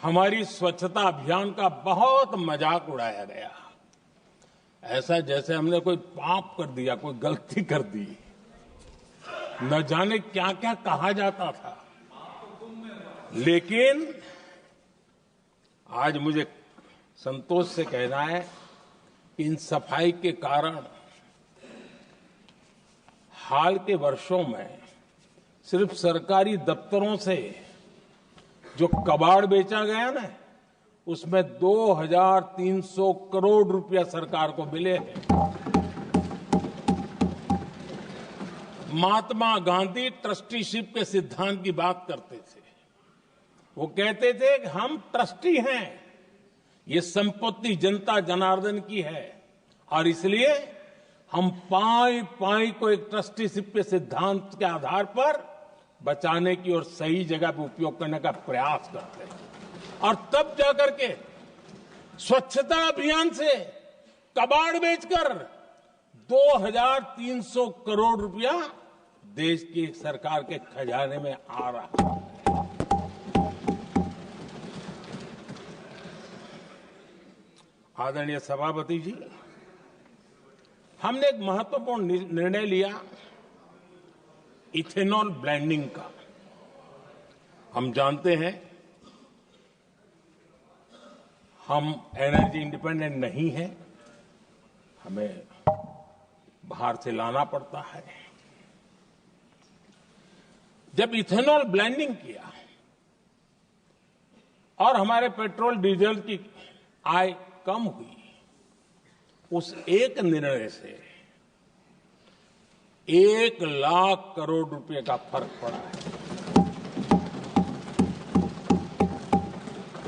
हमारी स्वच्छता अभियान का बहुत मजाक उड़ाया गया। ऐसा जैसे हमने कोई पाप कर दिया, कोई गलती कर दी। न जाने क्या क्या कहा जाता था। लेकिन आज मुझे संतोष से कहना है कि इन सफाई के कारण हाल के वर्षों में सिर्फ सरकारी दफ्तरों से जो कबाड़ बेचा गया ना, उसमें 2300 करोड़ रुपया सरकार को मिले हैं। महात्मा गांधी ट्रस्टीशिप के सिद्धांत की बात करते थे। वो कहते थे कि हम ट्रस्टी हैं, ये संपत्ति जनता जनार्दन की है और इसलिए हम पाई पाई को एक ट्रस्टीशिप के सिद्धांत के आधार पर बचाने की और सही जगह पर उपयोग करने का प्रयास करते हैं। और तब जाकर के स्वच्छता अभियान से कबाड़ बेचकर 2300 करोड़ रुपया देश की सरकार के खजाने में आ रहा है। आदरणीय सभापति जी, हमने एक महत्वपूर्ण निर्णय लिया इथेनॉल ब्लेंडिंग का। हम जानते हैं हम एनर्जी इंडिपेंडेंट नहीं है, हमें बाहर से लाना पड़ता है। जब इथेनॉल ब्लेंडिंग किया और हमारे पेट्रोल डीजल की आय कम हुई, उस एक निर्णय से 1 लाख करोड़ रुपए का फर्क पड़ा है।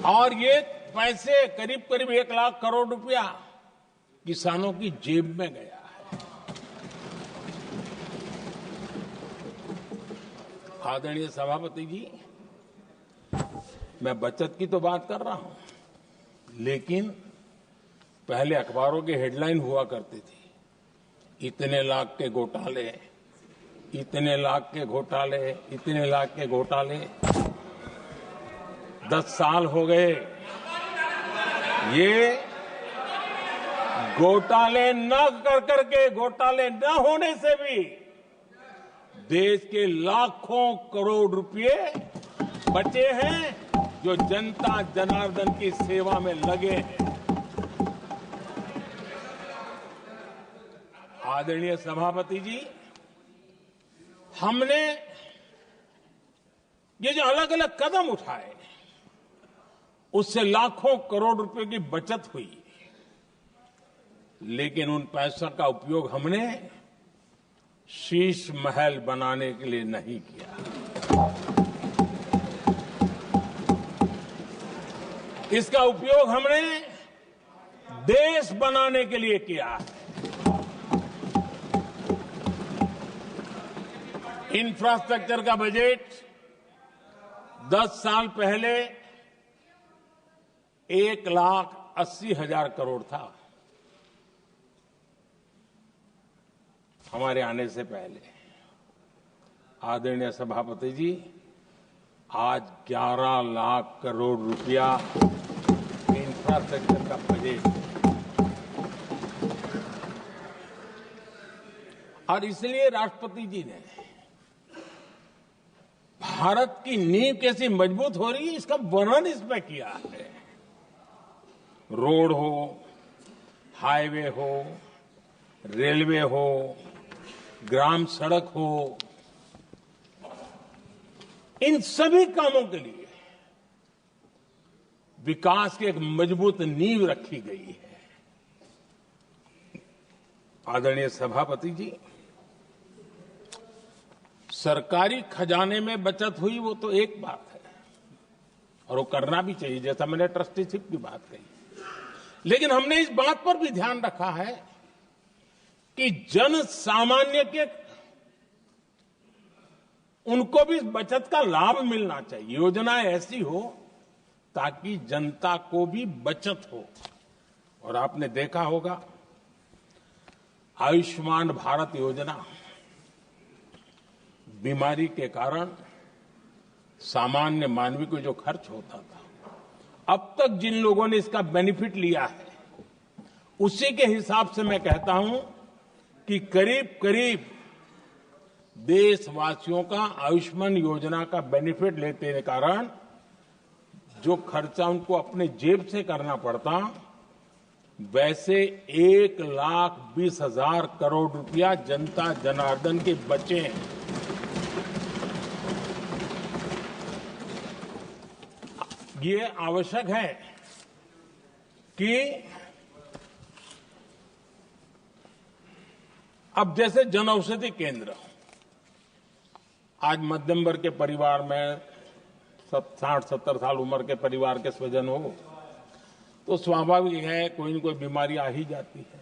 और ये पैसे करीब करीब 1 लाख करोड़ रुपया किसानों की जेब में गया है। आदरणीय सभापति जी, मैं बचत की तो बात कर रहा हूं, लेकिन पहले अखबारों की हेडलाइन हुआ करती थी, इतने लाख के घोटाले, इतने लाख के घोटाले, इतने लाख के घोटाले। 10 साल हो गए, ये घोटाले न कर करके, घोटाले न होने से भी देश के लाखों करोड़ रुपए बचे हैं, जो जनता जनार्दन की सेवा में लगे हैं। आदरणीय सभापति जी, हमने ये जो अलग अलग कदम उठाए, उससे लाखों करोड़ रुपए की बचत हुई, लेकिन उन पैसों का उपयोग हमने शीश महल बनाने के लिए नहीं किया। इसका उपयोग हमने देश बनाने के लिए किया है। इंफ्रास्ट्रक्चर का बजट 10 साल पहले 1,80,000 करोड़ था, हमारे आने से पहले। आदरणीय सभापति जी, आज 11 लाख करोड़ रुपया इंफ्रास्ट्रक्चर का बजट। और इसलिए राष्ट्रपति जी ने भारत की नींव कैसी मजबूत हो रही है, इसका वर्णन इसमें किया है। रोड हो, हाईवे हो, रेलवे हो, ग्राम सड़क हो, इन सभी कामों के लिए विकास की एक मजबूत नींव रखी गई है। आदरणीय सभापति जी, सरकारी खजाने में बचत हुई वो तो एक बात है, और वो करना भी चाहिए, जैसा मैंने ट्रस्टीशिप की बात कही। लेकिन हमने इस बात पर भी ध्यान रखा है कि जन सामान्य के उनको भी बचत का लाभ मिलना चाहिए। योजनाएं ऐसी हो ताकि जनता को भी बचत हो। और आपने देखा होगा, आयुष्मान भारत योजना बीमारी के कारण सामान्य मानवी को जो खर्च होता था, अब तक जिन लोगों ने इसका बेनिफिट लिया है, उसी के हिसाब से मैं कहता हूं कि करीब करीब देशवासियों का आयुष्मान योजना का बेनिफिट लेते के कारण जो खर्चा उनको अपने जेब से करना पड़ता, वैसे 1,20,000 करोड़ रुपया जनता जनार्दन के बचे हैं। ये आवश्यक है कि अब जैसे जन औषधि केंद्र, आज मध्यम वर्ग के परिवार में 60-70 साल उम्र के परिवार के स्वजन हो तो स्वाभाविक है कोई न कोई बीमारी आ ही जाती है,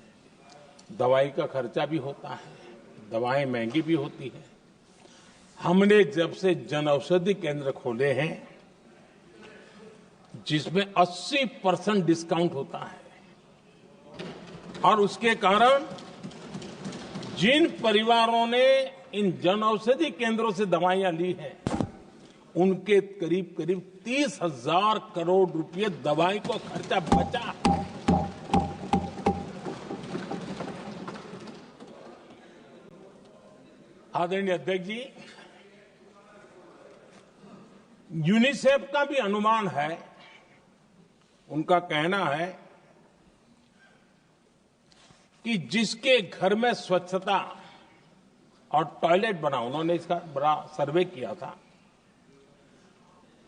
दवाई का खर्चा भी होता है, दवाएं महंगी भी होती है। हमने जब से जन औषधि केंद्र खोले हैं जिसमें 80% डिस्काउंट होता है और उसके कारण जिन परिवारों ने इन जन औषधि केंद्रों से दवाइयां ली हैं उनके करीब करीब 30,000 करोड़ रुपए दवाई को खर्चा बचा। आदरणीय अध्यक्ष जी, यूनिसेफ का भी अनुमान है, उनका कहना है कि जिसके घर में स्वच्छता और टॉयलेट बना, उन्होंने इसका बड़ा सर्वे किया था,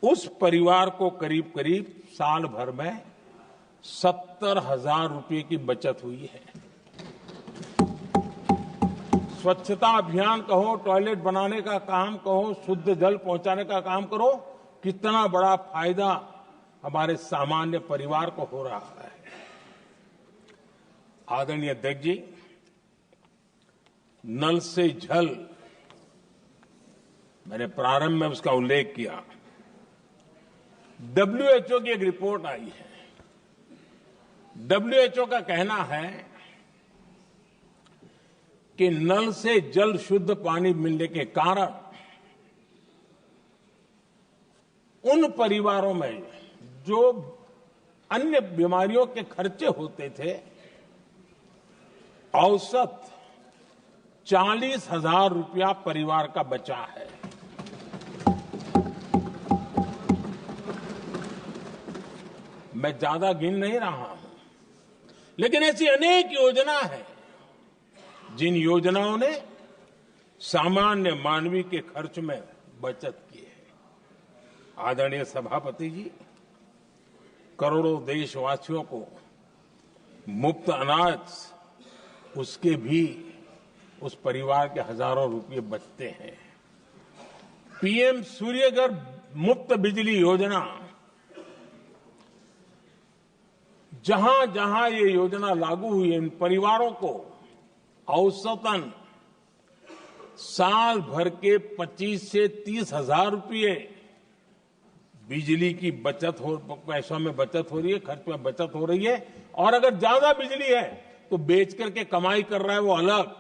उस परिवार को करीब करीब साल भर में 70,000 रुपए की बचत हुई है। स्वच्छता अभियान कहो, टॉयलेट बनाने का काम कहो, शुद्ध जल पहुंचाने का काम करो, कितना बड़ा फायदा हमारे सामान्य परिवार को हो रहा है। आदरणीय अध्यक्ष जी, नल से जल, मैंने प्रारंभ में उसका उल्लेख किया। WHO की एक रिपोर्ट आई है। WHO का कहना है कि नल से जल शुद्ध पानी मिलने के कारण उन परिवारों में जो अन्य बीमारियों के खर्चे होते थे, औसत 40,000 रुपया परिवार का बचा है। मैं ज्यादा गिन नहीं रहा हूं, लेकिन ऐसी अनेक योजना है जिन योजनाओं ने सामान्य मानवीय के खर्च में बचत की है। आदरणीय सभापति जी, करोड़ों देशवासियों को मुफ्त अनाज, उसके भी उस परिवार के हजारों रुपये बचते हैं। PM सूर्यघर मुफ्त बिजली योजना, जहां जहां ये योजना लागू हुई है, इन परिवारों को औसतन साल भर के 25 से 30,000 रुपये बिजली की बचत हो, पैसों में बचत हो रही है, खर्च में बचत हो रही है। और अगर ज्यादा बिजली है तो बेच करके कमाई कर रहा है वो अलग,